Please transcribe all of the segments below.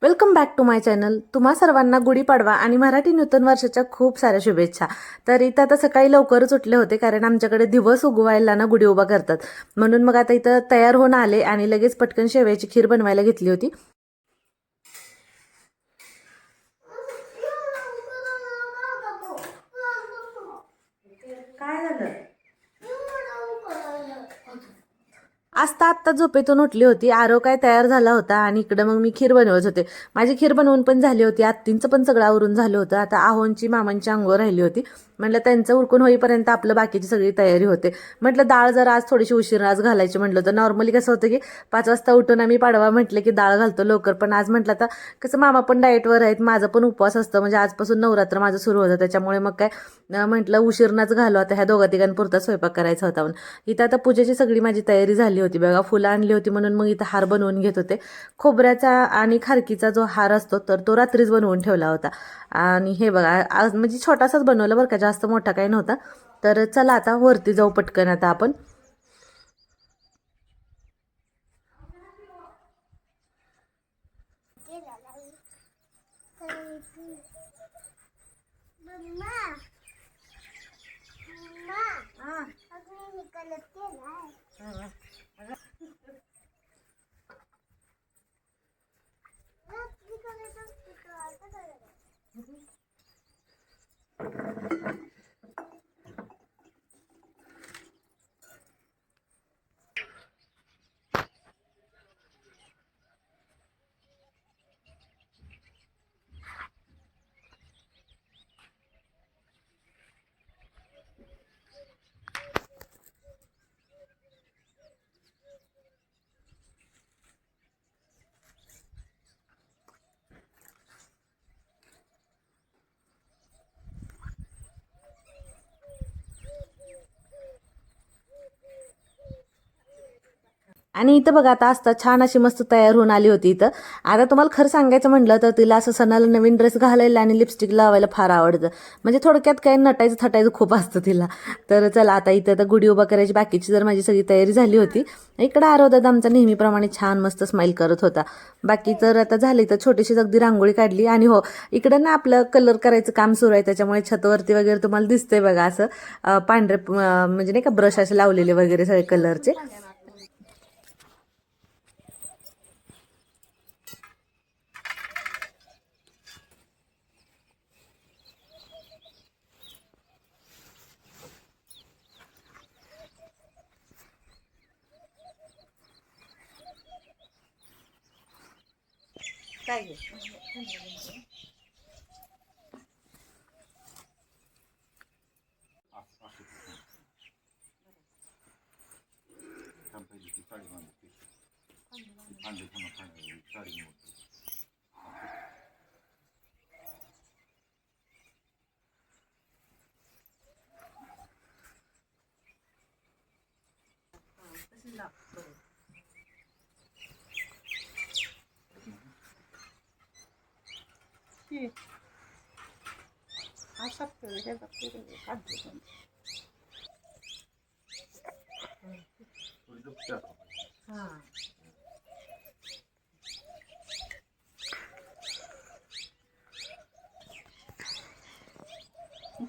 Welcome back to my channel. तुम्हा सर्वांना गुढीपाडवा आणि मराठी नूतन वर्षाच्या खूप साऱ्या शुभेच्छा. तर इथं आता सकाळी लवकरच उठले होते कारण आमच्याकडे दिवस उगवायला ना गुढी उभा करतात. म्हणून मग आता इथं तयार होऊन आले आणि लगेच पटकन शेवयाची खीर बनवायला घेतली होती. काय झालं? आत्ता झोपेतून उठली होती. आरो काय तयार झाला होता आणि इकडं मग मी खीर बनवत होते. माझी खीर बनवून पण झाली होती. आत्तींचं पण सगळं आवरून झालं होतं. आता आहोंची मामांची अंघोळ राहिली होती. म्हटलं त्यांचं उरकून होईपर्यंत आपलं बाकीची सगळी तयारी होते. म्हटलं डाळ जरा आज थोडीशी उशीर आज घालायची म्हटलं तर नॉर्मली कसं होतं की 5 वाजता उठून आम्ही पाडवा म्हटलं की डाळ घालतो लवकर. पण आज म्हटलं आता कसं मामा पण डाएटवर आहेत, माझं पण उपवास असतं, म्हणजे आजपासून नवरात्र माझं सुरू होतं. त्याच्यामुळे मग काय म्हटलं उशीरनाच घालू. आता ह्या दोघा तिघांपुरता स्वयंपाक करायचा होता म्हणून इथं आता पूजेची सगळी माझी तयारी झाली होती. बघा फुलं आणली होती म्हणून मग इथं हार बनवून घेत होते. खोबऱ्याचा आणि खारकीचा जो हार असतो तर तो रात्रीच बनवून ठेवला होता. आणि हे बघा आज म्हणजे छोटासाच बनवला बरं का, जास्त मोठा काही नव्हता. तर चला आता वरती जाऊ पटकन आता आपण. आणि इथं बघा आता असता छान अशी मस्त तयार होऊन आली होती. इथं आता तुम्हाला खरं सांगायचं म्हटलं तर तिला असं सणाला नवीन ड्रेस घालायला आणि लिपस्टिक लावायला फार आवडतं. म्हणजे थोडक्यात काय नटायचं थटायचं खूप असतं तिला. तर चला आता इथं तर गुढी उभा करायची बाकीची जर माझी सगळी तयारी झाली होती. इकडं आरोदादा आमचा नेहमीप्रमाणे छान मस्त स्माईल करत होता. बाकी तर आता झाली तर छोटीशी अगदी रांगोळी काढली. आणि हो इकडं ना आपलं कलर करायचं काम सुरू आहे, त्याच्यामुळे छतवरती वगैरे तुम्हाला दिसतंय बघा असं पांढरे म्हणजे नाही का ब्रश असे लावलेले वगैरे सगळे कलरचे. काय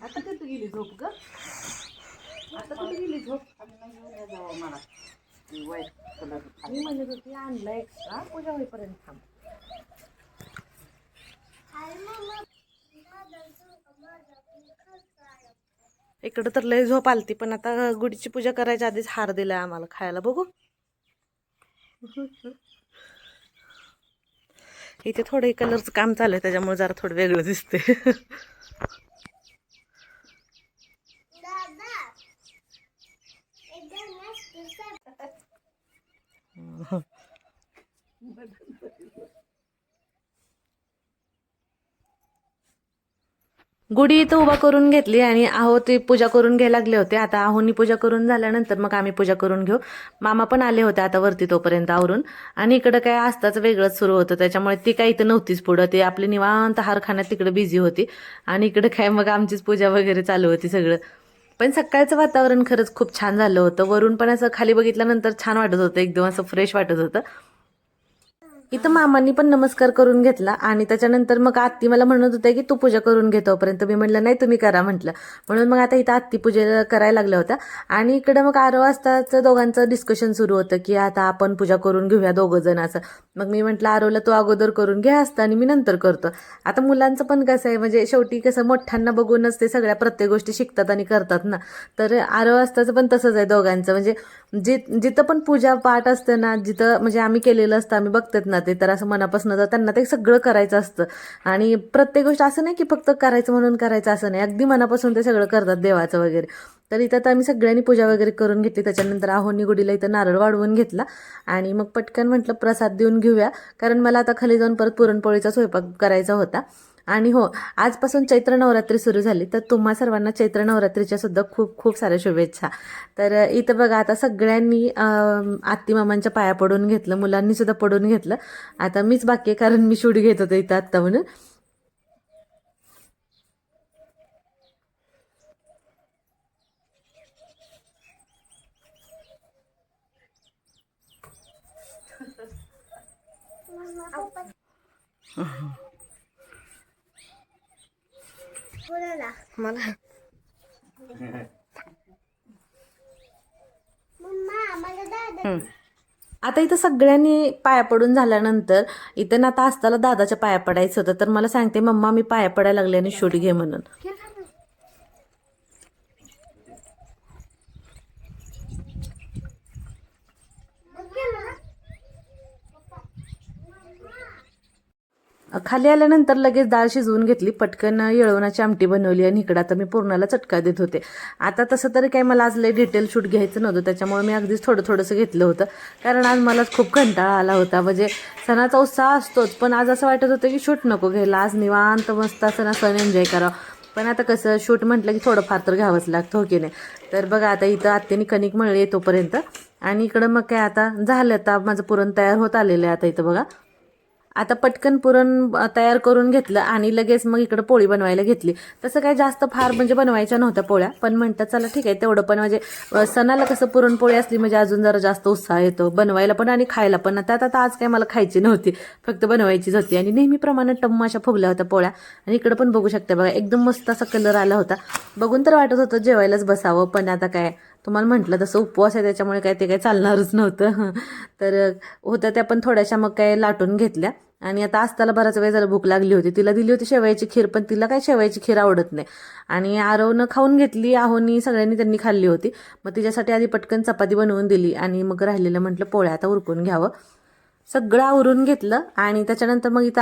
आता कुठे गेली झोप ग? आता कुठे गेली झोप? मला वाईट कलर मी म्हणत होती आणला एक्स्ट्रा पूजा होईपर्यंत थांब. इकडं तर लय झोप आलती पण आता गुढीची पूजा करायच्या आधीच हार दिलाय आम्हाला खायला. बघू इथे थोडं कलरचं काम चालू आहे त्याच्यामुळे जरा थोडं वेगळं दिसते. गुढी इथं उभा करून घेतली आणि आहो ते पूजा करून घ्यायला लागले होते. आता आहोनी पूजा करून झाल्यानंतर मग आम्ही पूजा करून घेऊ. मामा पण आले होते आता वरती तोपर्यंत आवरून. आणि इकडं काय आस्ताच वेगळंच सुरू होतं त्याच्यामुळे ती काय इथं नव्हतीच पुढं. ते आपली निवांत हार खाण्यात तिकडे बिझी होती आणि इकडं काय मग आमचीच पूजा वगैरे चालू होती सगळं. पण सकाळचं वातावरण खरंच खूप छान झालं होतं. वरून पण असं खाली बघितल्यानंतर छान वाटत होतं, एकदम असं फ्रेश वाटत होतं. इथं मामांनी पण नमस्कार करून घेतला आणि त्याच्यानंतर मग आत्ती मला म्हणत होत्या की तू पूजा करून घे तोपर्यंत. मी म्हटलं नाही तुम्ही करा म्हटलं. म्हणून मग आता इथं आत्ती पूजा करायला लागल्या होत्या आणि इकडे मग 11 वाजताचं दोघांचं डिस्कशन सुरू होतं की आता आपण पूजा करून घेऊया दोघं जण असं. मग मी म्हटलं आरोला तू अगोदर करून घ्या असतं आणि मी नंतर करतो. आता मुलांचं पण कसं आहे म्हणजे शेवटी कसं मोठ्यांना बघूनच ते सगळ्या प्रत्येक गोष्टी शिकतात आणि करतात ना. तर 11 वाजताचं पण तसंच आहे दोघांचं. म्हणजे जिथं पण पूजा पाठ असतं ना, जिथं म्हणजे आम्ही केलेलं असतं आम्ही बघतात ना ते, तर असं मनापासून तर त्यांना ते सगळं करायचं असतं. आणि प्रत्येक गोष्ट असं नाही की फक्त करायचं म्हणून करायचं असं नाही, अगदी मनापासून ते सगळं करतात देवाचं वगैरे. तर इथं तर आम्ही सगळ्यांनी पूजा वगैरे करून घेतली. त्याच्यानंतर आहोनी गुडीला इथं नारळ वाढवून घेतला आणि मग पटकन म्हटलं प्रसाद देऊन घेऊया, कारण मला आता खाली जाऊन परत पुरणपोळीचा स्वयंपाक करायचा होता. आणि हो, आजपासून चैत्र नवरात्री सुरू झाली, तर तुम्हा सर्वांना चैत्र नवरात्रीच्या सुद्धा खूप खूप साऱ्या शुभेच्छा. तर इथं बघा आता सगळ्यांनी आत्ती मामांच्या पाया पडून घेतलं, मुलांनी सुद्धा पडून घेतलं. आता मीच बाकी आहे कारण मी शूट घेत होते इथं आत्ता म्हणून. मला आता इथं सगळ्यांनी पाया पडून झाल्यानंतर इथं ना आता असताना दादाच्या पाया पडायचं होतं, तर मला सांगते मम्मा मी पाया पडायला लागले आणि शूट घे म्हणून. खाली आल्यानंतर लगेच डाळ शिजवून घेतली, पटकन येळवणाची आमटी बनवली आणि इकडं आता मी पूर्णाला चटका देत होते. आता तसं तरी काही मला आज लय डिटेल शूट घ्यायचं नव्हतं, त्याच्यामुळे मी अगदीच थोडंसं घेतलं होतं, कारण आज मलाच खूप कंटाळा आला होता. म्हणजे सणाचा उत्साह असतोच, पण आज असं वाटत होतं की शूट नको घ्यायला, आज निवांत मस्त असं सण एन्जॉय करावं. पण आता कसं शूट म्हटलं की थोडंफार तर घ्यावंच लागतं, हो की नाही. तर बघा आता इथं आत्याने कणिक मळली तोपर्यंत, आणि इकडं मग काय आता झालं, आता माझं पुरण तयार होत आलेलं आहे. आता इथं बघा आता पटकन पुरण तयार करून घेतलं आणि लगेच मग इकडं पोळी बनवायला घेतली. तसं काय जास्त फार म्हणजे बनवायच्या नव्हत्या पोळ्या, पण म्हणतात चला ठीक आहे तेवढं पण म्हणजे सणाला कसं पुरणपोळी असली म्हणजे अजून जरा जास्त उत्साह येतो बनवायला पण आणि खायला पण. त्यात आता आज काय मला खायची नव्हती, फक्त बनवायचीच होती आणि नेहमीप्रमाणे टम्म अशा फुगल्या होत्या पोळ्या. आणि इकडं पण बघू शकता बघा एकदम मस्त असा कलर आला होता. बघून तर वाटत होतं जेवायलाच बसावं, पण आता काय तुम्हाला म्हटलं तसं उपवास आहे त्याच्यामुळे काय ते काय चालणारच नव्हतं. तर होत्या त्या पण थोड्याशा मग काय लाटून घेतल्या. आणि आता आस्ताला बराच वेळ झाला भूक लागली होती, तिला दिली होती शेवयाची खीर, पण तिला काय शेवयाची खीर आवडत नाही. आणि आरवनं खाऊन घेतली, आहोनी सगळ्यांनी त्यांनी खाल्ली होती. मग तिच्यासाठी आधी पटकन चपाती बनवून दिली आणि मग राहिलेलं म्हटलं पोळ्या आता उरकून घ्यावं. सगळं आवरून घेतलं आणि त्याच्यानंतर मग इथं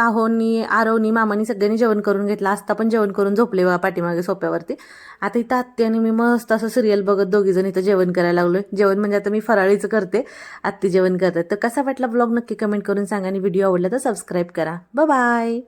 आरवनी मामानी सगळ्यांनी जेवण करून घेतलं. आस्ता पण जेवण करून झोपले बघा पाठीमागे सोप्यावरती. आता इथं आत्ती आणि मी मस्त असं सिरियल बघत दोघीजण इथं जेवण करायला लागलोय. जेवण म्हणजे आता मी फराळीचं करते, आत्ती जेवण करतात. तर कसा वाटला ब्लॉग नक्की कमेंट करून सांगा आणि व्हिडिओ आवडला तर सबस्क्राईब करा. बाय.